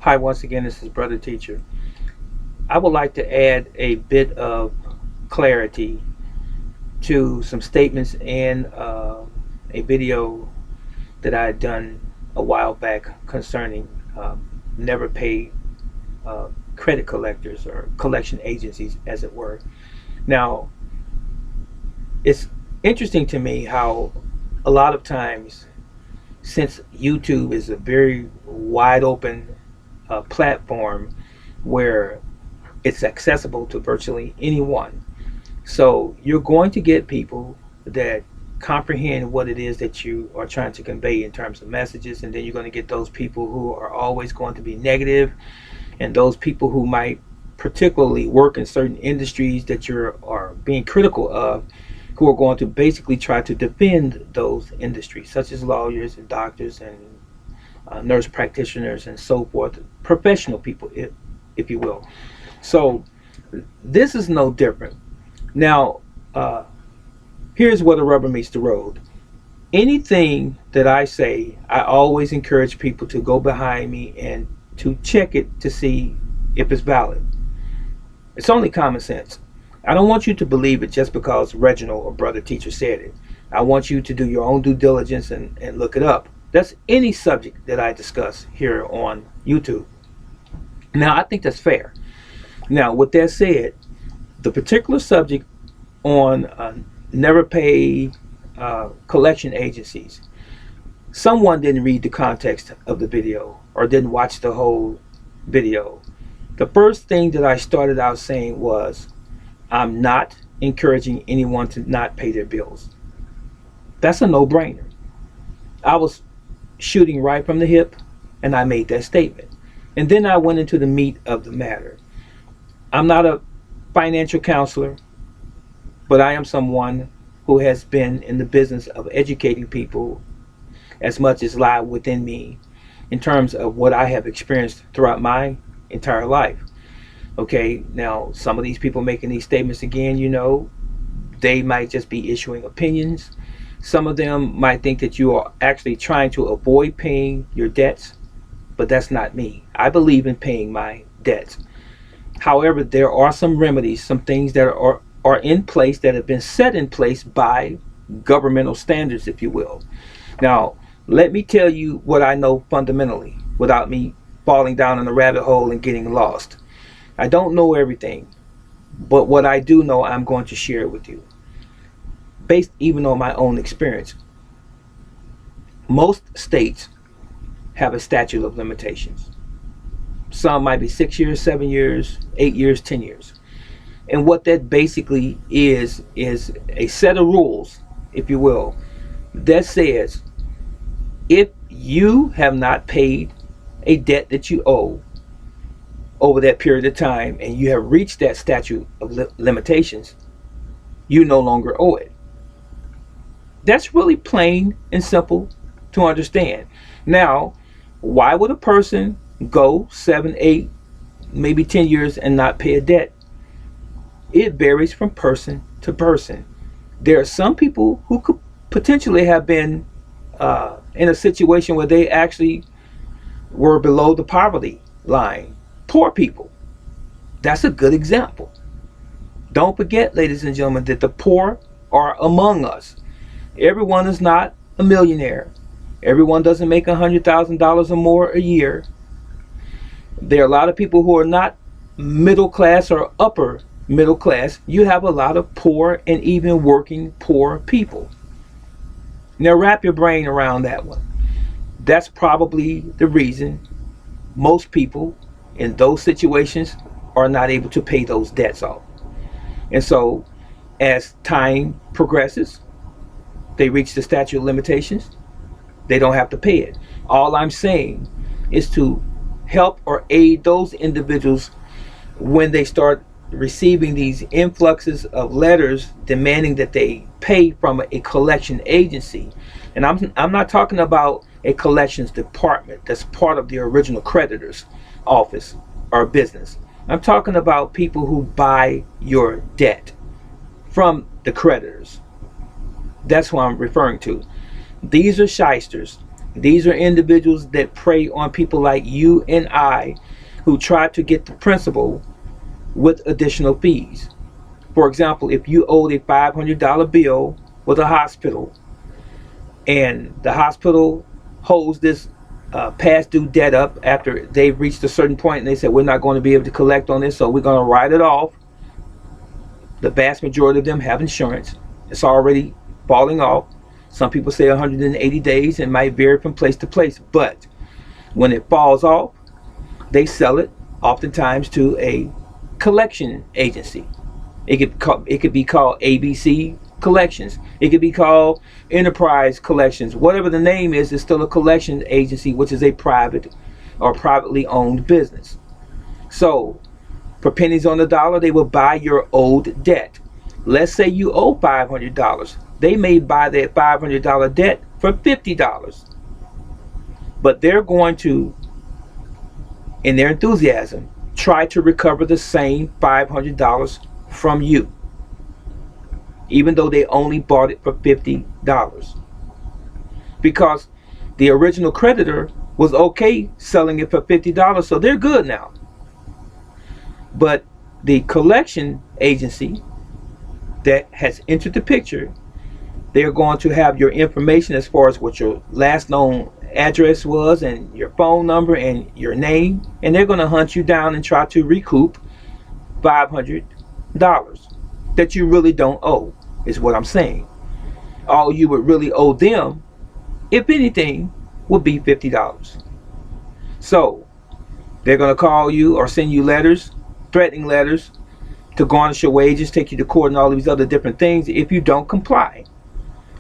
Hi, once again, this is Brother Teacher. I would like to add a bit of clarity to some statements in a video that I had done a while back concerning never pay credit collectors or collection agencies, as it were. Now, it's interesting to me how a lot of times, since YouTube is a very wide open platform where it's accessible to virtually anyone. So you're going to get people that comprehend what it is that you are trying to convey in terms of messages, and then you're going to get those people who are always going to be negative, and those people who might particularly work in certain industries that you are being critical of, who are going to basically try to defend those industries, such as lawyers and doctors and nurse practitioners and so forth, professional people, if you will. So this is no different. Now, here's where the rubber meets the road. Anything that I say, I always encourage people to go behind me and to check it to see if it's valid. It's only common sense. I don't want you to believe it just because Reginald or Brother Teacher said it. I want you to do your own due diligence and look it up. That's any subject that I discuss here on YouTube. Now, I think that's fair. Now, with that said, the particular subject on never pay collection agencies, someone didn't read the context of the video or didn't watch the whole video. The first thing that I started out saying was, I'm not encouraging anyone to not pay their bills. That's a no-brainer. I was shooting right from the hip, and I made that statement. And then I went into the meat of the matter. I'm not a financial counselor, but I am someone who has been in the business of educating people as much as lie within me in terms of what I have experienced throughout my entire life. Okay, now some of these people making these statements again, they might just be issuing opinions. Some of them might think that you are actually trying to avoid paying your debts, but that's not me. I believe in paying my debts. However, there are some remedies, some things that are in place that have been set in place by governmental standards, if you will. Now, let me tell you what I know fundamentally without me falling down in the rabbit hole and getting lost. I don't know everything, but what I do know, I'm going to share with you, based even on my own experience. Most states have a statute of limitations. Some might be 6 years, 7 years, 8 years, 10 years. And what that basically is a set of rules, if you will, that says if you have not paid a debt that you owe over that period of time and you have reached that statute of limitations, you no longer owe it. That's really plain and simple to understand. Now, why would a person go 7, 8, maybe 10 years and not pay a debt? It varies from person to person. There are some people who could potentially have been in a situation where they actually were below the poverty line. Poor people. That's a good example. Don't forget, ladies and gentlemen, that the poor are among us. Everyone is not a millionaire. Everyone doesn't make $100,000 or more a year. There are a lot of people who are not middle class or upper middle class. You have a lot of poor and even working poor people. Now wrap your brain around that one. That's probably the reason most people in those situations are not able to pay those debts off. And so as time progresses, they reach the statute of limitations, they don't have to pay it. All I'm saying is to help or aid those individuals when they start receiving these influxes of letters demanding that they pay from a collection agency. And I'm not talking about a collections department that's part of the original creditor's office or business. I'm talking about people who buy your debt from the creditors. That's what I'm referring to. These are shysters. These are individuals that prey on people like you and I who try to get the principal with additional fees. For example, if you owed a $500 bill with a hospital and the hospital holds this past due debt up after they've reached a certain point and they said, we're not going to be able to collect on this, so we're going to write it off. The vast majority of them have insurance. It's already falling off. Some people say 180 days and might vary from place to place. But when it falls off, they sell it oftentimes to a collection agency. It could be called ABC Collections. It could be called Enterprise Collections. Whatever the name is, it's still a collection agency, which is a private or privately owned business. So, for pennies on the dollar, they will buy your owed debt. Let's say you owe $500. They may buy that $500 debt for $50. But they're going to, in their enthusiasm, try to recover the same $500 from you, even though they only bought it for $50. Because the original creditor was okay selling it for $50, so they're good now. But the collection agency that has entered the picture, they're going to have your information as far as what your last known address was and your phone number and your name, and they're going to hunt you down and try to recoup $500 that you really don't owe, is what I'm saying. All you would really owe them, if anything, would be $50. So they're going to call you or send you letters, threatening letters, to garnish your wages, take you to court, and all these other different things if you don't comply.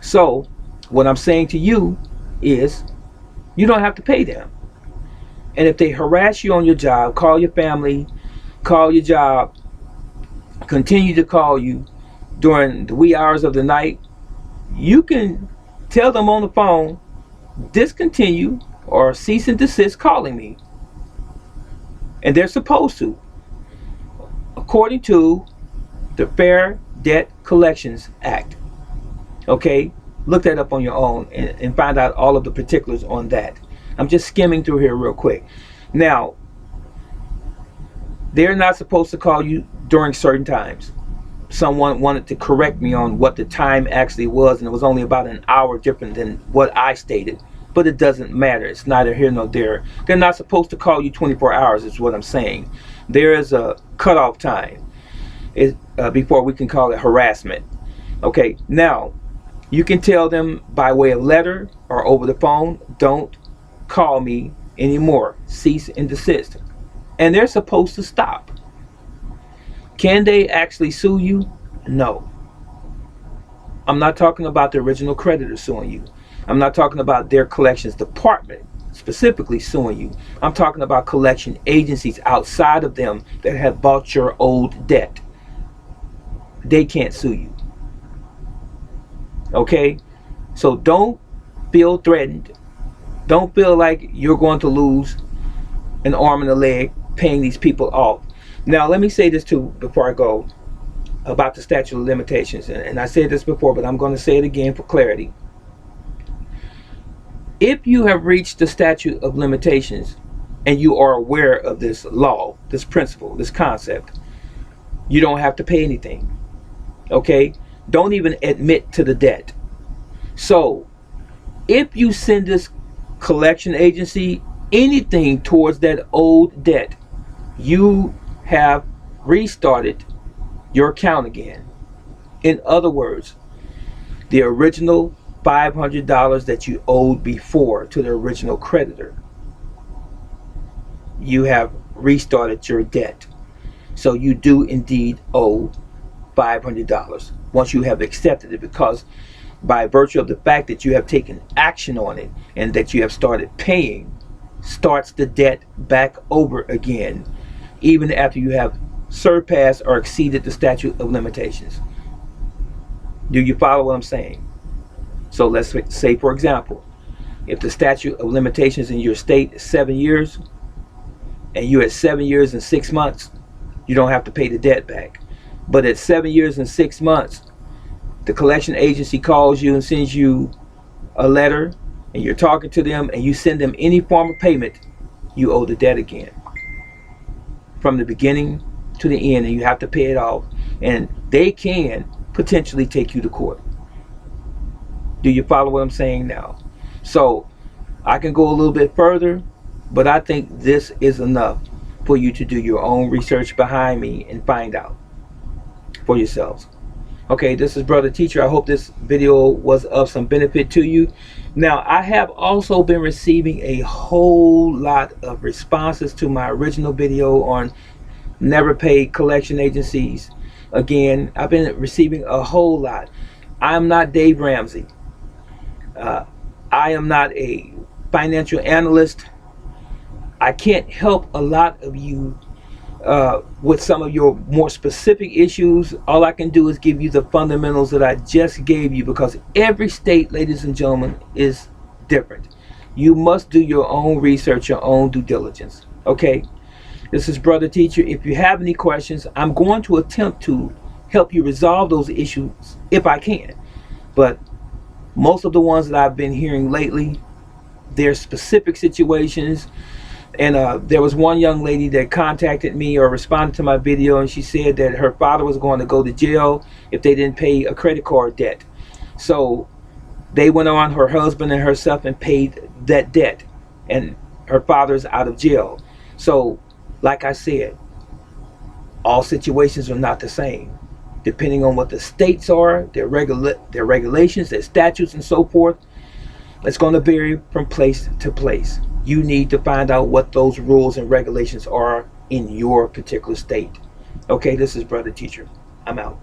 So what I'm saying to you is you don't have to pay them. And if they harass you on your job, call your family, call your job, continue to call you during the wee hours of the night, you can tell them on the phone, discontinue or cease and desist calling me. And they're supposed to, according to the Fair Debt Collections Act. Okay, look that up on your own and find out all of the particulars on that. I'm just skimming through here real quick. Now, they're not supposed to call you during certain times. Someone wanted to correct me on what the time actually was, and it was only about an hour different than what I stated. But it doesn't matter. It's neither here nor there. They're not supposed to call you 24 hours is what I'm saying. There is a cutoff time before we can call it harassment. Okay, now you can tell them by way of letter or over the phone, don't call me anymore. Cease and desist. And they're supposed to stop. Can they actually sue you? No. I'm not talking about the original creditor suing you. I'm not talking about their collections department specifically suing you. I'm talking about collection agencies outside of them that have bought your old debt. They can't sue you. Okay? So don't feel threatened. Don't feel like you're going to lose an arm and a leg paying these people off. Now, let me say this too before I go about the statute of limitations. And I said this before, but I'm going to say it again for clarity. If you have reached the statute of limitations and you are aware of this law, this principle, this concept, you don't have to pay anything. Okay? Don't even admit to the debt. So, if you send this collection agency anything towards that old debt, you have restarted your account again. In other words, the original $500 that you owed before to the original creditor, you have restarted your debt. So you do indeed owe $500 once you have accepted it, because by virtue of the fact that you have taken action on it and that you have started paying, starts the debt back over again, even after you have surpassed or exceeded the statute of limitations. Do you follow what I'm saying? So let's say, for example, if the statute of limitations in your state is 7 years and you're at 7 years and 6 months, you don't have to pay the debt back. But at 7 years and 6 months, the collection agency calls you and sends you a letter and you're talking to them and you send them any form of payment, you owe the debt again from the beginning to the end, and you have to pay it off. And they can potentially take you to court. Do you follow what I'm saying now? So I can go a little bit further, but I think this is enough for you to do your own research behind me and find out for yourselves. Okay, this is Brother Teacher. I hope this video was of some benefit to you. Now, I have also been receiving a whole lot of responses to my original video on never paid collection agencies. Again, I've been receiving a whole lot. I'm not Dave Ramsey. I am not a financial analyst. I can't help a lot of you with some of your more specific issues. All I can do is give you the fundamentals that I just gave you, because every state, ladies and gentlemen, is different. You must do your own research, your own due diligence. Okay, this is Brother Teacher. If you have any questions, I'm going to attempt to help you resolve those issues if I can. But most of the ones that I've been hearing lately, they're specific situations. And there was one young lady that contacted me or responded to my video, and she said that her father was going to go to jail if they didn't pay a credit card debt. So they went on, her husband and herself, and paid that debt, and her father's out of jail. So like I said, all situations are not the same. Depending on what the states are, their regulations, their statutes and so forth, it's going to vary from place to place. You need to find out what those rules and regulations are in your particular state. Okay, this is Brother Teacher. I'm out.